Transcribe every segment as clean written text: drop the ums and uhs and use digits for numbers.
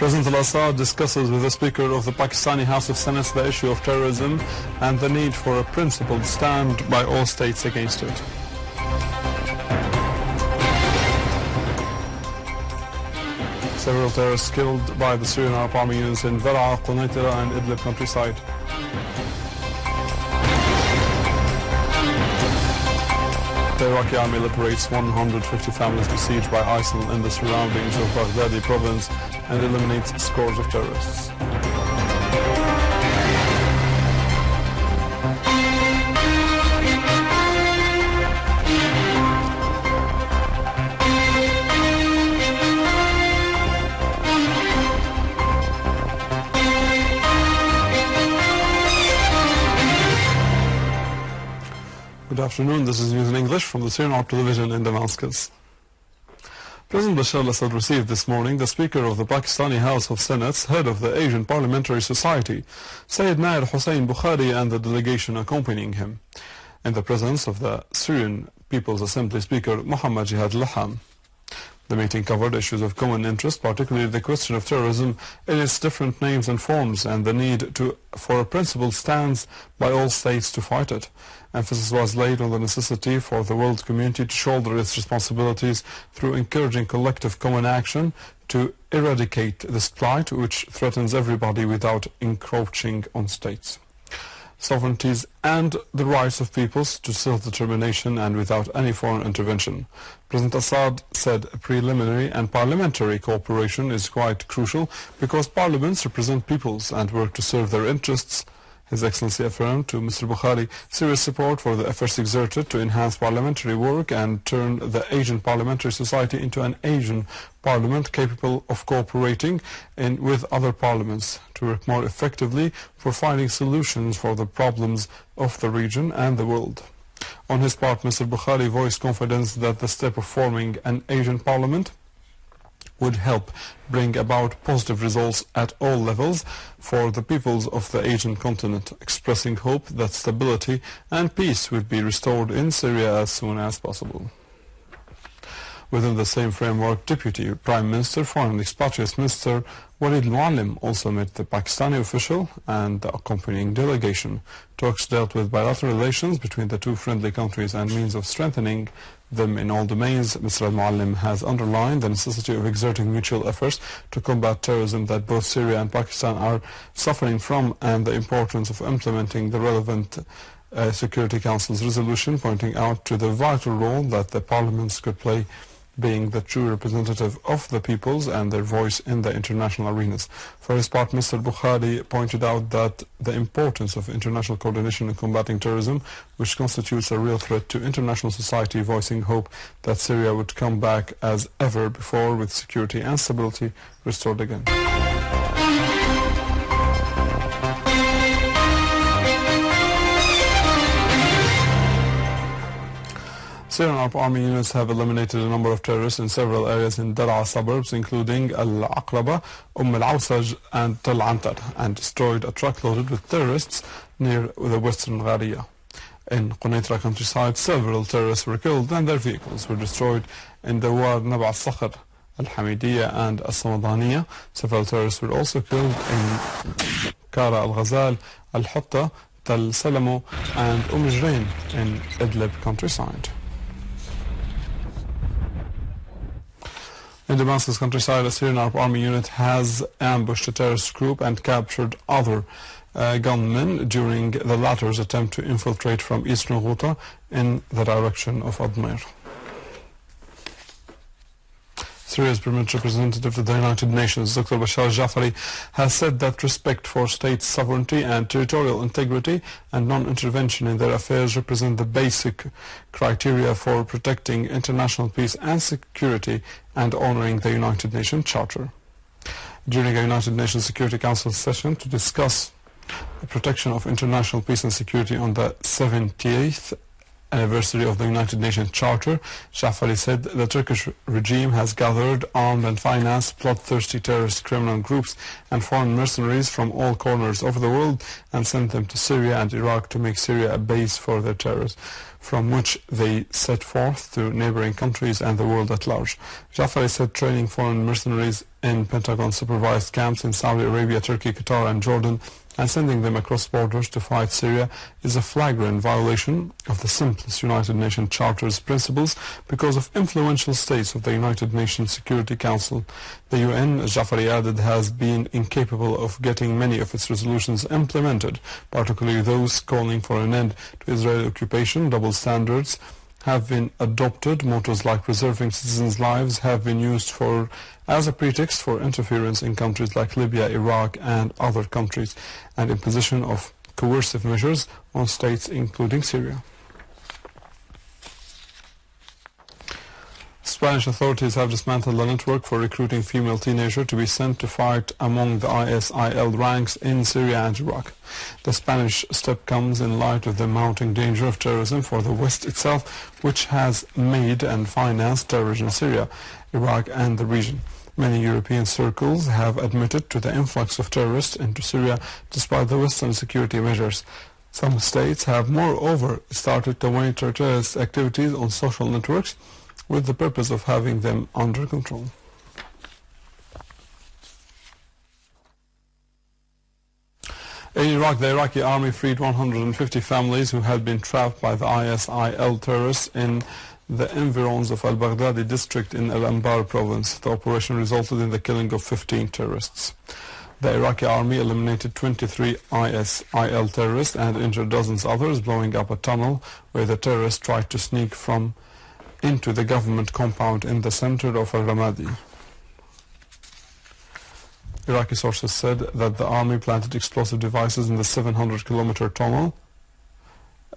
President al-Assad discusses with the Speaker of the Pakistani House of Senate the issue of terrorism and the need for a principled stand by all states against it. Several terrorists killed by the Syrian Arab Army units in Dara'a, Quneitra and Idleb countryside. The Iraqi army liberates 150 families besieged by ISIL in the surroundings of Baghdadi province and eliminates scores of terrorists. Good afternoon, this is news in English from the Syrian Arab television in Damascus. President Bashar al-Assad received this morning the Speaker of the Pakistani House of Senate's head of the Asian Parliamentary Society, Sayyid Nair Hussein Bukhari, and the delegation accompanying him, in the presence of the Syrian People's Assembly Speaker Muhammad Jihad al-Laham. The meeting covered issues of common interest, particularly the question of terrorism in its different names and forms and the need for a principled stance by all states to fight it. Emphasis was laid on the necessity for the world community to shoulder its responsibilities through encouraging collective common action to eradicate this plight which threatens everybody without encroaching on states' sovereignties and the rights of peoples to self-determination and without any foreign intervention. President Assad said preliminary and parliamentary cooperation is quite crucial because parliaments represent peoples and work to serve their interests. His Excellency affirmed to Mr. Bukhari serious support for the efforts exerted to enhance parliamentary work and turn the Asian Parliamentary Society into an Asian parliament capable of cooperating with other parliaments to work more effectively for finding solutions for the problems of the region and the world. On his part, Mr. Bukhari voiced confidence that the step of forming an Asian parliament would help bring about positive results at all levels for the peoples of the Asian continent, expressing hope that stability and peace would be restored in Syria as soon as possible. Within the same framework, Deputy Prime Minister, Foreign and Expatriates Minister Walid al-Muallim also met the Pakistani official and the accompanying delegation. Talks dealt with bilateral relations between the two friendly countries and means of strengthening them in all domains. Mr. al-Muallim has underlined the necessity of exerting mutual efforts to combat terrorism that both Syria and Pakistan are suffering from and the importance of implementing the relevant Security Council's resolution, pointing out to the vital role that the parliaments could play, being the true representative of the peoples and their voice in the international arenas. For his part, Mr. Bukhari pointed out that the importance of international coordination in combating terrorism, which constitutes a real threat to international society, voicing hope that Syria would come back as ever before with security and stability restored again. Syrian Arab Army units have eliminated a number of terrorists in several areas in Dara'a suburbs, including al-Aqraba, al-Assad and int'l, and destroyed a truck loaded with terrorists near the western Gharia. In Quneitra countryside, several terrorists were killed and their vehicles were destroyed in the Wad Nab al-Sakhr, al-Hamidiyya and al-Samadaniya. Several terrorists were also killed in Kara al-Ghazal, al-Hutta, Tal Salamu and Mijrain in Idleb countryside. In Damascus countryside, a Syrian Arab Army unit has ambushed a terrorist group and captured other gunmen during the latter's attempt to infiltrate from eastern Ghouta in the direction of Admir. Syria's permanent representative to the United Nations, Dr. Bashar Jafari, has said that respect for state sovereignty and territorial integrity and non-intervention in their affairs represent the basic criteria for protecting international peace and security and honoring the United Nations Charter. During a United Nations Security Council session to discuss the protection of international peace and security on the 70th anniversary of the United Nations Charter, Jafari said the Turkish regime has gathered, armed and financed bloodthirsty terrorist criminal groups and foreign mercenaries from all corners of the world and sent them to Syria and Iraq to make Syria a base for their terrorists. from which they set forth to neighboring countries and the world at large. Jafari said training foreign mercenaries in Pentagon-supervised camps in Saudi Arabia, Turkey, Qatar and Jordan and sending them across borders to fight Syria is a flagrant violation of the simplest United Nations Charter's principles because of influential states of the United Nations Security Council. The UN, as Jafari added, has been incapable of getting many of its resolutions implemented, particularly those calling for an end to Israeli occupation. Double standards have been adopted. Mottos like preserving citizens' lives have been used as a pretext for interference in countries like Libya, Iraq and other countries, and imposition of coercive measures on states including Syria. Spanish authorities have dismantled a network for recruiting female teenagers to be sent to fight among the ISIL ranks in Syria and Iraq. The Spanish step comes in light of the mounting danger of terrorism for the West itself, which has made and financed terrorism in Syria, Iraq and the region. Many European circles have admitted to the influx of terrorists into Syria despite the Western security measures. Some states have moreover started to monitor terrorist activities on social networks with the purpose of having them under control. In Iraq, the Iraqi army freed 150 families who had been trapped by the ISIL terrorists in the environs of al-Baghdadi district in al-Anbar province. The operation resulted in the killing of 15 terrorists. The Iraqi army eliminated 23 ISIL terrorists and injured dozens others, blowing up a tunnel where the terrorists tried to sneak into the government compound in the center of al-Ramadi. Iraqi sources said that the army planted explosive devices in the 700-kilometer tunnel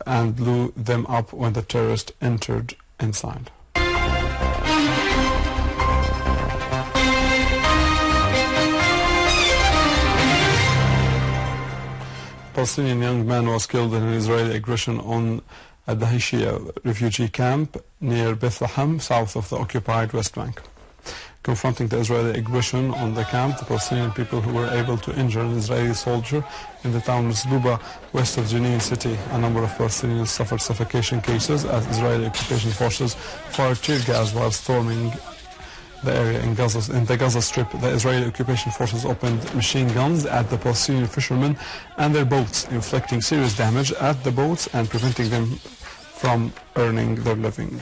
and blew them up when the terrorists entered inside. A Palestinian young man was killed in an Israeli aggression on a Dheisha refugee camp near Bethlehem, south of the occupied West Bank. Confronting the Israeli aggression on the camp, the Palestinian people who were able to injure an Israeli soldier in the town of Zluba, west of Jenin city. A number of Palestinians suffered suffocation cases as Israeli occupation forces fired tear gas while storming the area in the Gaza Strip. The Israeli occupation forces opened machine guns at the Palestinian fishermen and their boats, inflicting serious damage at the boats and preventing them from earning their living.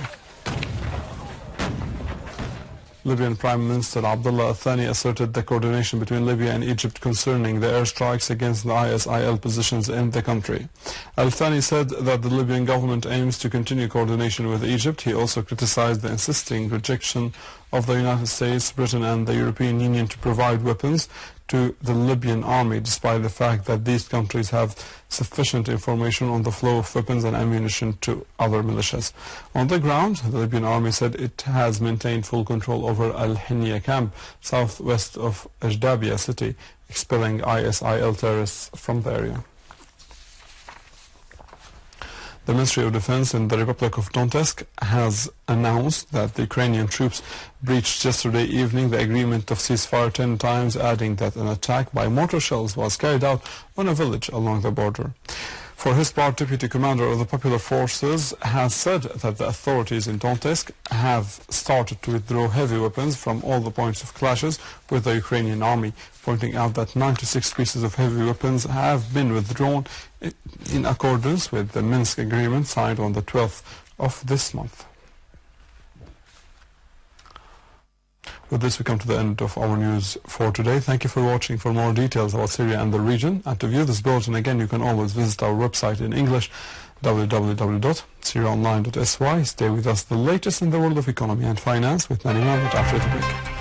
Libyan Prime Minister Abdullah al-Thani asserted the coordination between Libya and Egypt concerning the airstrikes against the ISIL positions in the country. Al-Thani said that the Libyan government aims to continue coordination with Egypt. He also criticized the insisting rejection of the United States, Britain and the European Union to provide weapons to the Libyan army, despite the fact that these countries have sufficient information on the flow of weapons and ammunition to other militias. On the ground, the Libyan army said it has maintained full control over Al-Hinya camp, southwest of Ajdabia city, expelling ISIL terrorists from the area. The Ministry of Defense in the Republic of Donetsk has announced that the Ukrainian troops breached yesterday evening the agreement of ceasefire 10 times, adding that an attack by mortar shells was carried out on a village along the border. For his part, Deputy Commander of the Popular Forces has said that the authorities in Donetsk have started to withdraw heavy weapons from all the points of clashes with the Ukrainian army, pointing out that 96 pieces of heavy weapons have been withdrawn in accordance with the Minsk agreement signed on the 12th of this month. With this, we come to the end of our news for today. Thank you for watching. For more details about Syria and the region, and to view this bulletin again, you can always visit our website in English, www.syriaonline.sy. Stay with us, the latest in the world of economy and finance with Nani Mahmoud after the break.